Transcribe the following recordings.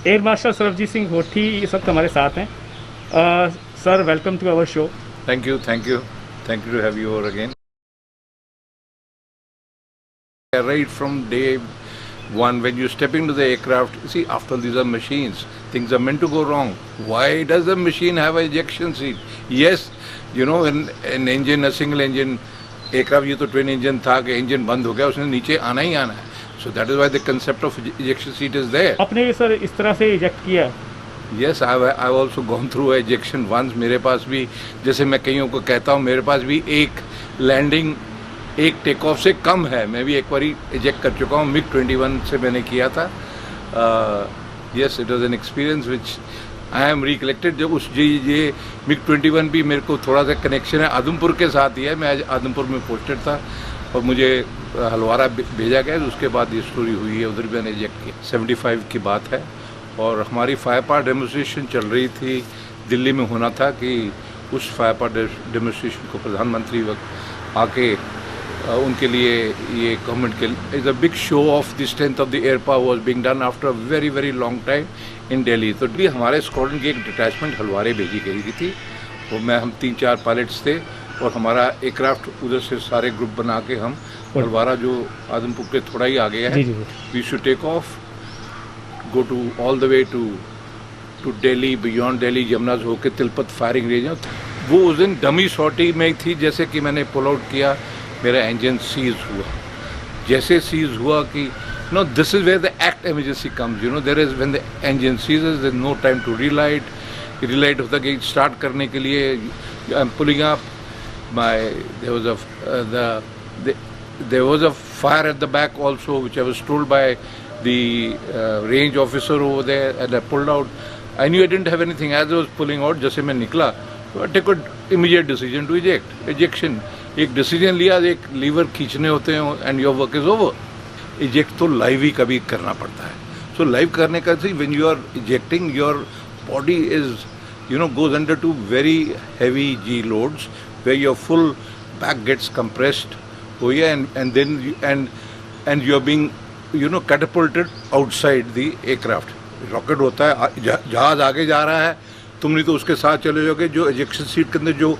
Air marshal Sarabjit Singh Hothi इस वक्त हमारे साथ हैं। Sir, welcome to our show. Thank you, thank you. Thank you to have you over again. Right from day one, when you step into the aircraft, see, after these are machines, things are meant to go wrong. Why does the machine have an ejection seat? Yes, you know, an engine, a single engine aircraft, ये तो twin engine था कि engine बंद हो गया, उसने नीचे आना ही आना है. So that is why the concept of ejection seat is there. आपने भी सर इस तरह से इजेक्ट किया? Yes, I've also gone through ejection once. मेरे पास भी, जैसे मैं कईयों को कहता हूँ, मेरे पास भी एक लैंडिंग एक टेक ऑफ से कम है. मैं भी एक बार इजेक्ट कर चुका हूँ. MiG-21 से मैंने किया था. Yes, it was an experience which I am recollected. जब उस ये MiG-21 भी मेरे को थोड़ा सा कनेक्शन है आदमपुर के साथ ही है. मैं आदमपुर में पोस्टेड था और मुझे हलवारा भेजा गया. उसके बाद ये स्टोरी हुई है, उधर भी मैंने इजेक्ट किया. 75 की बात है और हमारी फायर पार्ट डेमोन्स्ट्रेशन चल रही थी. दिल्ली में होना था कि उस फायर पार्ट डेमोन्स्ट्रेशन को प्रधानमंत्री वक्त आके उनके लिए ये गवर्नमेंट के is a big show off the strength of the air power was being done after a very very long time in Delhi. तो दिल्ली हमारे स्क्वाड्रन की एक डिटैचमेंट हलवारे भेजी गई थी. वो हम 3-4 पायलट्स थे और हमारा एयरक्राफ्ट उधर से सारे ग्रुप बना के हम हलवारा जो आदमपुर के थोड़ा ही आगे है, we should take off, go to all the way to Delhi, beyond Delhi, Yamuna से होके तिलपत फायरिंग रेंज. वो उस दिन डमी सॉर्टी में थी. जैसे कि मैंने पुल आउट किया, मेरा इंजन सीज हुआ. जैसे सीज हुआ कि no this is where the act emergency comes. You know there is when the engine ceases there is no time to relight होता कि स्टार्ट करने के लिए I am pulling up my there was a fire at the back also which I was told by the range officer over there, and I pulled out. I knew I didn't have anything. As I was pulling out, जैसे मैं निकला, I took an immediate decision to eject. Ejection. एक decision लिया, एक lever खींचने होते हैं, and your work is over. Eject तो live ही कभी करना पड़ता है. So live करने का से when you are ejecting, your body is, you know, goes under to very heavy G loads, where your full back gets compressed. Oh yeah, and then and you are being catapulted outside the aircraft. Rocket होता है, जहाज आगे जा रहा है, तुम नहीं तो उसके साथ चले जाओगे. जो एजेक्शन सीट के अंदर जो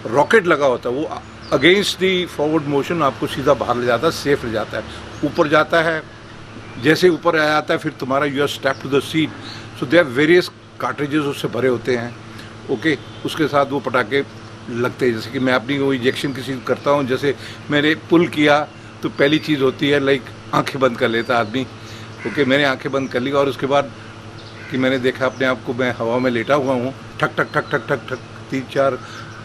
रॉकेट लगा होता है वो अगेंस्ट दी फॉरवर्ड मोशन आपको सीधा बाहर ले जाता है, सेफ ले जाता है. ऊपर जाता है, जैसे ऊपर आ जाता है फिर तुम्हारा you are strapped to the seat. So they are various cartridges उससे भरे होते हैं. ओके, उसके साथ वो पटाखे लगते हैं. जैसे कि मैं अपनी वो इंजेक्शन किसी करता हूँ, जैसे मैंने पुल किया तो पहली चीज़ होती है लाइक आंखें बंद कर लेता आदमी. ओके, मैंने आंखें बंद कर ली और उसके बाद कि मैंने देखा अपने आप को, मैं हवा में लेटा हुआ हूँ. ठक ठक ठक ठक ठक ठक 3-4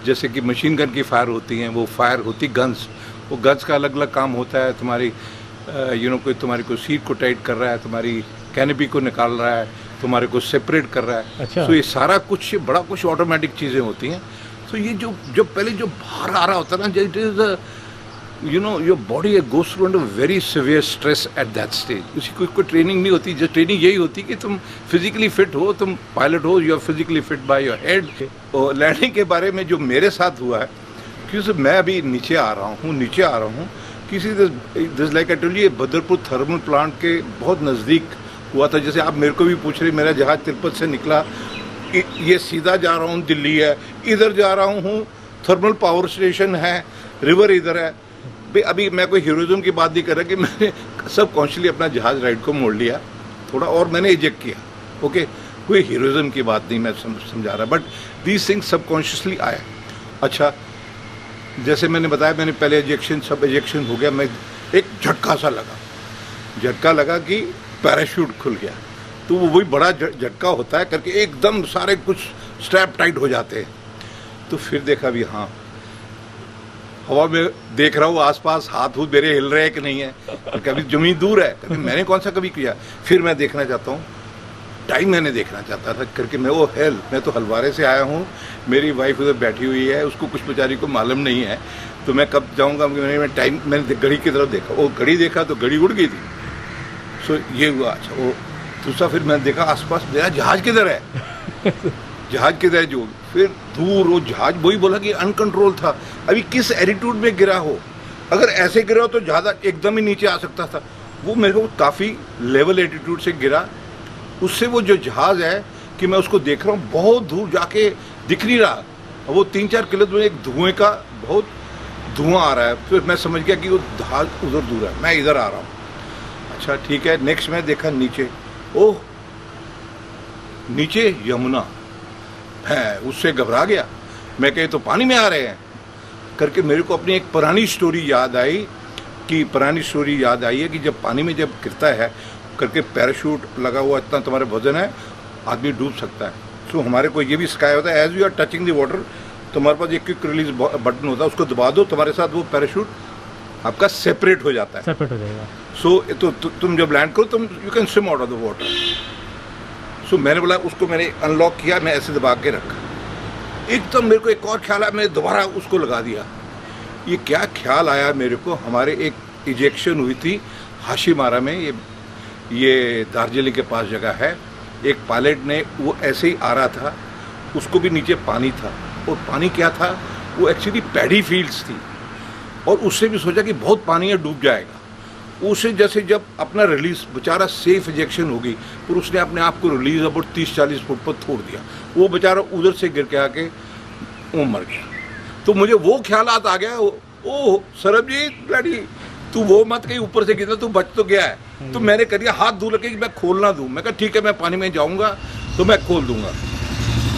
जैसे कि मशीन गन की फायर होती हैं, वो फायर होती गन्स. वो गन्स का अलग अलग काम होता है. तुम्हारी कोई तुम्हारी को सीट को टाइट कर रहा है, तुम्हारी कैनपी को निकाल रहा है, तुम्हारे को सेपरेट कर रहा है. अच्छा. तो ये सारा कुछ बड़ा कुछ ऑटोमेटिक चीज़ें होती हैं. तो ये जो पहले जो बाहर आ रहा होता है ना, it is your body goes through under very severe stress at that stage. उसकी कोई ट्रेनिंग नहीं होती. जो ट्रेनिंग यही होती कि तुम फिजिकली फिट हो, तुम पायलट हो, you are physically fit by your head. और लैंडिंग के बारे में जो मेरे साथ हुआ है, क्योंकि मैं अभी नीचे आ रहा हूँ किसी this like I tell you, Badarpur thermal plant के बहुत नज़दीक हुआ था. जैसे आप मेरे को भी पूछ रहे, मेरा जहाज तिरुपति से निकला, ये सीधा जा रहा हूँ दिल्ली है, इधर जा रहा हूँ थर्मल पावर स्टेशन है, रिवर इधर है. भाई अभी मैं कोई हीरोइज्म की बात नहीं कर रहा कि मैंने सब कॉन्शियसली अपना जहाज राइट को मोड़ लिया थोड़ा और मैंने इजेक्ट किया. ओके, कोई हीरोइज्म की बात नहीं मैं समझा रहा, बट दीज थिंग्स सब कॉन्शियसली आए. अच्छा, जैसे मैंने बताया, मैंने पहले सब इजेक्शन हो गया. मैं एक झटका लगा कि पैराशूट खुल गया. तो वो वही बड़ा झटका होता है करके एकदम सारे कुछ स्ट्रैप टाइट हो जाते हैं. तो फिर देखा भी, हाँ, हवा में देख रहा हूँ आसपास, हाथ मेरे हिल रहे हैं कि नहीं है. कभी जमीन दूर है, कभी मैंने कौन सा कभी किया. फिर मैं देखना चाहता हूँ, टाइम मैंने देखना चाहता था करके मैं तो हलवारे से आया हूँ, मेरी वाइफ उधर बैठी हुई है, उसको कुछ बेचारी को मालूम नहीं है, तो मैं कब जाऊँगा. मैंने घड़ी की तरफ देखा, वो घड़ी देखा तो घड़ी उड़ गई थी. सो ये हुआ. अच्छा, वो दूसरा फिर मैंने देखा आसपास मेरा जहाज किधर है, जहाज किधर है. जो फिर दूर वो जहाज, वही बोला कि अनकंट्रोल था. अभी किस एटीट्यूड में गिरा हो, अगर ऐसे गिरा हो तो ज़्यादा एकदम ही नीचे आ सकता था. वो मेरे को काफ़ी लेवल एटीट्यूड से गिरा उससे वो जो जहाज़ है कि मैं उसको देख रहा हूँ बहुत दूर जाके दिख नहीं रहा, वो 3-4 किलोमीटर में एक धुएं का बहुत धुआं आ रहा है। फिर मैं समझ गया कि वो जहाज़ उधर दूर है, मैं इधर आ रहा हूँ। अच्छा ठीक है, नेक्स्ट मैं देखा नीचे, ओह नीचे यमुना है, उससे घबरा गया। मैं कहे तो पानी में आ रहे हैं करके मेरे को अपनी एक पुरानी स्टोरी याद आई है कि जब पानी में जब गिरता है करके पैराशूट लगा हुआ, इतना तुम्हारे वजन है, आदमी डूब सकता है। सो हमारे को ये भी सिखाया होता है, as you are touching the water तुम्हारे पास एक क्विक रिलीज बटन होता है, उसको दबा दो, तुम्हारे साथ वो पैराशूट आपका सेपरेट हो जाता है, सेपरेट हो जाएगा। सो तुम जब लैंड करो तुम you can swim out of the water. So मैंने बोला, उसको मैंने अनलॉक किया, मैं ऐसे दबा के रखा। एकदम मेरे को एक और ख्याल आया, मैंने दोबारा उसको लगा दिया। ये क्या ख्याल आया मेरे को, हमारे एक इजेक्शन हुई थी हाशीमारा में, ये दार्जिलिंग के पास जगह है। एक पायलट ने, वो ऐसे ही आ रहा था, उसको भी नीचे पानी था, और पानी क्या था, वो एक्चुअली पैडी फील्ड्स थी, और उससे भी सोचा कि बहुत पानी है, डूब जाएगा। उसे जैसे जब अपना रिलीज, बेचारा सेफ इजेक्शन हो गई, फिर उसने अपने आप को रिलीज अबाउट 30-40 फुट पर छोड़ दिया। वो बेचारा उधर से गिर के आके वो मर गया। तो मुझे वो ख्यालात आ गया, ओ सरबजीत लड़ी, तू वो मत कहीं ऊपर से गिरा, तू बच तो गया है। तो मैंने कर दिया, हाथ दूर रखे कि मैं खोल ना दूँ। मैं कहा ठीक है, मैं पानी में जाऊँगा तो मैं खोल दूँगा।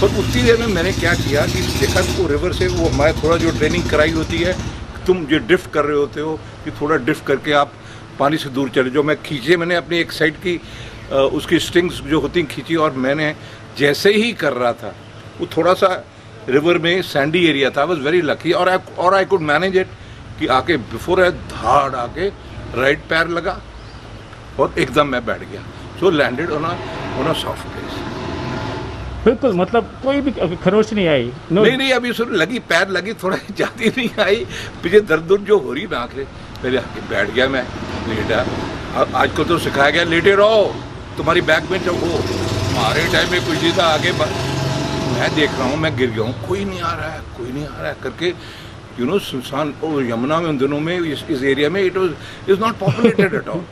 पर उतनी देर में मैंने क्या किया कि देखा वो रिवर से, वो हमारे थोड़ा जो ट्रेनिंग कराई होती है, तुम जो ड्रिफ्ट कर रहे होते हो कि थोड़ा ड्रिफ्ट करके आप पानी से दूर चले जाओ। मैं खींचे, मैंने अपनी एक साइड की उसकी स्ट्रिंग्स जो होती खींची, और मैंने जैसे ही कर रहा था, वो थोड़ा सा रिवर में सैंडी एरिया था, वाज वेरी लकी, और आई कुड मैनेज इट कि आके बिफोर है धाड़ आके राइट पैर लगा और एकदम मैं बैठ गया। So landed on a soft place. बिल्कुल, मतलब कोई भी खरोच नहीं आई? नहीं, अभी सुन लगी, पैर लगी, थोड़ा जाती नहीं आई, पीछे दर्द जो हो रही, मैं आके पहले आके बैठ गया, मैं लेटा। आज को तो सिखाया गया लेटे रहो, तुम्हारी बैक में जब हो, हमारे टाइम में कुछ नहीं था। आगे मैं देख रहा हूँ, मैं गिर गया हूँ, कोई नहीं आ रहा है करके, यू नो, सुनसान। और यमुना में उन दिनों में इस एरिया में is not populated at all,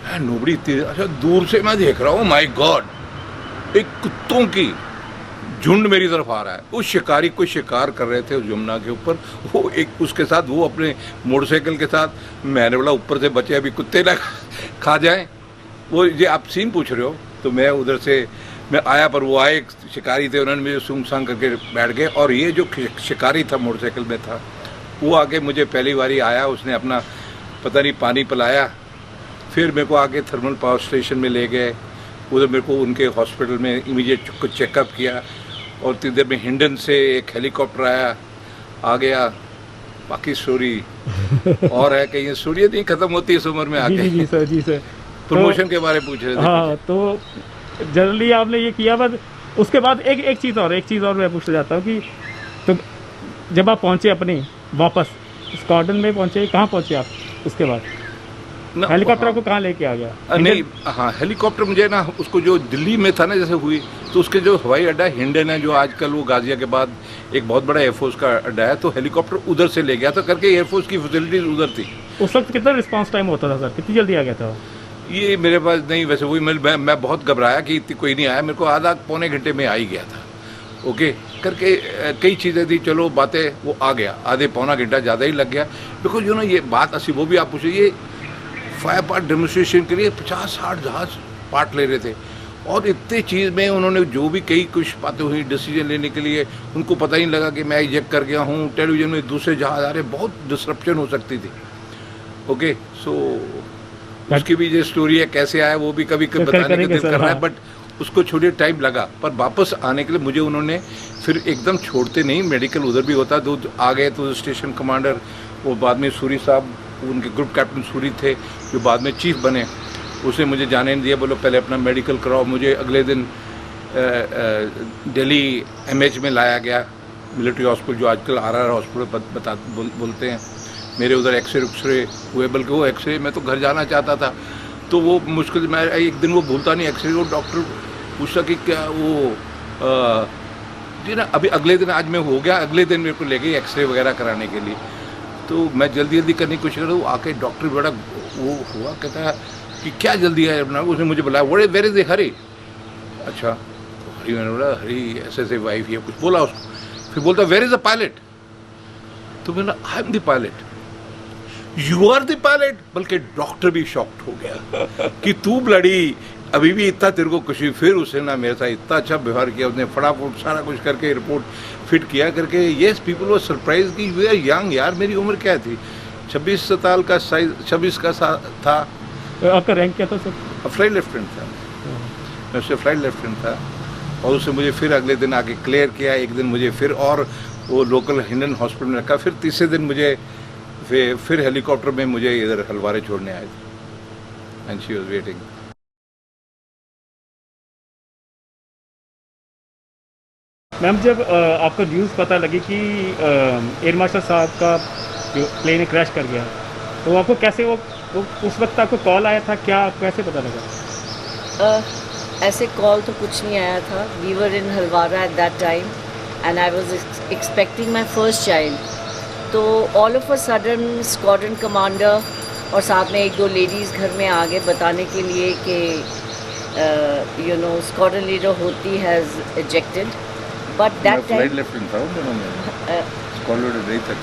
and nobody. अच्छा दूर से मैं देख रहा हूँ, माय गॉड, एक कुत्तों की झुंड मेरी तरफ आ रहा है। उस शिकारी कोई शिकार कर रहे थे उस यमुना के ऊपर, वो एक उसके साथ, वो अपने मोटरसाइकिल के साथ। मैंने बोला ऊपर से बचे, अभी कुत्ते ना खा जाएं। वो ये आप सीन पूछ रहे हो, तो मैं उधर से मैं आया, पर वो आए शिकारी थे, उन्होंने मुझे सूंघ सांग करके बैठ गए। और ये जो शिकारी था मोटरसाइकिल में था, वो आके मुझे पहली बारी आया, उसने अपना पता नहीं पानी पिलाया, फिर मेरे को आके थर्मल पावर स्टेशन में ले गए, उधर मेरे को उनके हॉस्पिटल में इमीडिएट कुछ चेकअप किया। और इतनी देर में हिंडन से एक हेलीकॉप्टर आया, आ गया। बाकी स्टोरी और है कि ये स्टोरी नहीं खत्म होती इस उम्र में आके। जी सर। प्रमोशन के बारे में पूछ रहे थे। हाँ, तो जनरली आपने ये किया, बस उसके बाद एक चीज़ और मैं पूछना चाहता हूँ कि तो जब आप पहुँचे अपनी वापस स्कॉटलैंड में पहुँचे, कहाँ पहुँचे आप उसके बाद? हेलीकॉप्टर को कहाँ लेके आ गया? नहीं, हाँ, हेलीकॉप्टर मुझे ना, उसको जो दिल्ली में था ना जैसे हुई, तो उसके जो हवाई अड्डा हिंडन है, जो आजकल वो गाजिया के बाद एक बहुत बड़ा एयरफोर्स का अड्डा है, तो हेलीकॉप्टर उधर से ले गया था करके, एयरफोर्स की फैसिलिटीज उधर थी। उस वक्त कितना रिस्पांस टाइम होता था सर, कितनी जल्दी आ गया था? ये मेरे पास नहीं, वैसे वही मैं बहुत घबराया कि कोई नहीं आया, मेरे को आधा पौने घंटे में आ ही गया था। ओके करके कई चीज़ें थी, चलो बातें, वो आ गया, आधे पौना घंटा ज़्यादा ही लग गया। बिकॉज यू नो, ये बात ऐसी, वो भी आप पूछे, ये फायर पार्ट डेमोन्स्ट्रेशन के लिए 50-60 जहाज पार्ट ले रहे थे, और इतने चीज़ में उन्होंने जो भी कई कुछ बातें हुई डिसीजन लेने के लिए, उनको पता ही नहीं लगा कि मैं इजेक्ट कर गया हूँ, टेलीविजन में दूसरे जहाज आ रहे, बहुत डिसरप्शन हो सकती थी। ओके, सो उसकी भी जो स्टोरी है कैसे आया, वो भी कभी बताने का दिल कर रहा है, बट उसको छोड़िए, टाइम लगा। पर वापस आने के लिए मुझे उन्होंने फिर एकदम छोड़ते नहीं, मेडिकल उधर भी होता, तो आ गए। तो स्टेशन कमांडर, वो बाद में सूरी साहब, उनके ग्रुप कैप्टन सूरी थे, जो बाद में चीफ बने, उसने मुझे जाने नहीं दिया, बोलो पहले अपना मेडिकल कराओ। मुझे अगले दिन दिल्ली MH में लाया गया, मिलिट्री हॉस्पिटल, जो आजकल RR हॉस्पिटल बोलते हैं। मेरे उधर एक्सरे हुए, बल्कि वो एक्सरे, मैं तो घर जाना चाहता था, तो वो मुश्किल, मैं एक दिन वो भूलता नहीं, एक्सरे वो डॉक्टर पूछा कि क्या वो जी ना, अभी अगले दिन, आज मैं हो गया, अगले दिन मेरे को ले गई एक्सरे वगैरह कराने के लिए। तो मैं जल्दी करने की कोशिश कर रहा हूँ, आके डॉक्टर बड़ा वो हुआ, कहता कि क्या जल्दी है अपना, उसने मुझे बुलाया, वेयर इज द हरी, अच्छा, तो हरी, मैंने बोला हरी ऐसे वाइफ या कुछ बोला उसको, फिर बोलता वेयर इज द पायलट, तो मैंने I am the pilot, you are the pilot, बल्कि डॉक्टर भी शॉक्ड हो गया कि तू ब्लडी अभी भी इतना तेरे को कुछ। फिर उसने ना मेरे साथ इतना अच्छा व्यवहार किया, उसने फटाफट सारा कुछ करके रिपोर्ट फिट किया करके, येस पीपल वर सरप्राइज कि वी आर यंग यार। मेरी उम्र क्या थी, 26 साल का साइज, 26 का था। तो आपका रैंक क्या था सर? फ्लाइट लेफ्टिनेंट था मैं, उससे फ्लाइट लेफ्टिनेंट था। और उसने मुझे फिर अगले दिन आके क्लियर किया, एक दिन मुझे फिर और वो लोकल हिंडन हॉस्पिटल में रखा, फिर तीसरे दिन मुझे फिर हेलीकॉप्टर में मुझे इधर हलवारे छोड़ने आए थे, and she was waiting. Ma'am जब आपको न्यूज़ पता लगी कि एयर मार्शल साहब का जो प्लेन क्रैश कर गया, तो आपको कैसे वो उस वक्त आपको कॉल आया था, क्या कैसे पता लगा? ऐसे कॉल तो कुछ नहीं आया था। We were in Halwara at that time and I was expecting my first child. तो all of a sudden squadron commander और साथ में एक दो लेडीज़ घर में आ गए बताने के लिए कि यू नो स्क्वाड्रन लीडर होती has ejected, but that time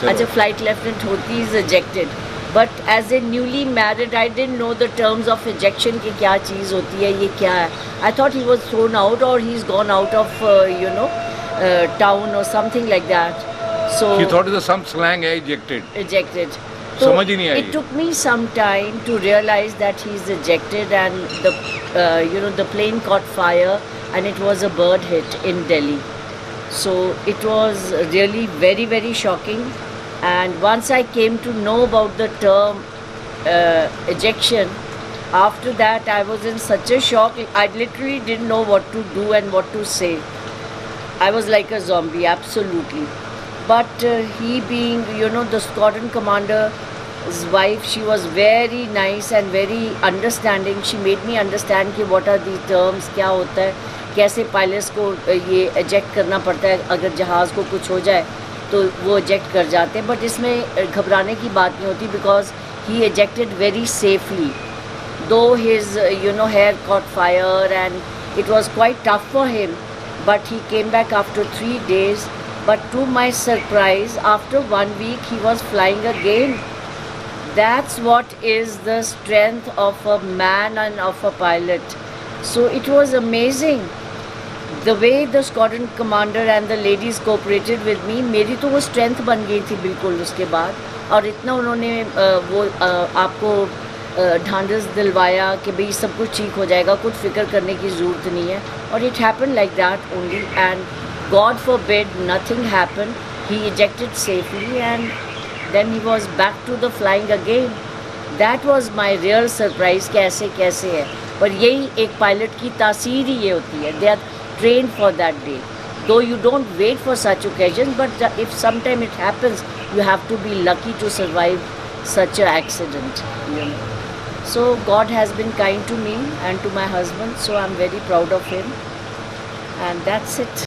अच्छा फ्लाइट लेफ्टिनेंट होती is ejected, but as a newly married I didn't know the terms of ejection की क्या चीज़ होती है, ये क्या है। I thought he was thrown out और he is gone out of you know town और something like that. So she thought it was some slang, ejected. So समझ ही नहीं आई। it took me some time to realize that he is ejected, and the you know the plane caught fire and it was a bird hit in Delhi. So it was really very very shocking, and once I came to know about the term ejection, after that I was in such a shock. I literally didn't know what to do and what to say. I was like a zombie, absolutely. But he being, you know, the squadron commander's wife, she was very nice and very understanding. She made me understand कि what are the terms, क्या होता है, कैसे pilots को ये eject करना पड़ता है, अगर जहाज़ को कुछ हो जाए तो वो eject कर जाते हैं। But इसमें घबराने की बात नहीं होती because he ejected very safely. Though his, you know, hair caught fire and it was quite tough for him, but he came back after 3 days. But to my surprise, after 1 week, he was flying again. That's what is the strength of a man and of a pilot. So it was amazing. The way the squadron commander and the ladies cooperated with me, मेरी तो वो strength बन गई थी बिल्कुल उसके बाद। और इतना उन्होंने वो आपको ढांढस दिलवाया कि भाई सब कुछ ठीक हो जाएगा, कुछ फिक्र करने की ज़रूरत नहीं है। और it happened like that only, and God forbid nothing happened. He ejected safely and then he was back to the flying again. That was my real surprise कि ऐसे कैसे है। पर यही एक पायलट की तासीर ही ये होती है। They are trained for that day. Though you don't wait for such occasions, but if sometime it happens, you have to be lucky to survive such an accident. You know. So God has been kind to me and to my husband. So I'm very proud of him. And that's it.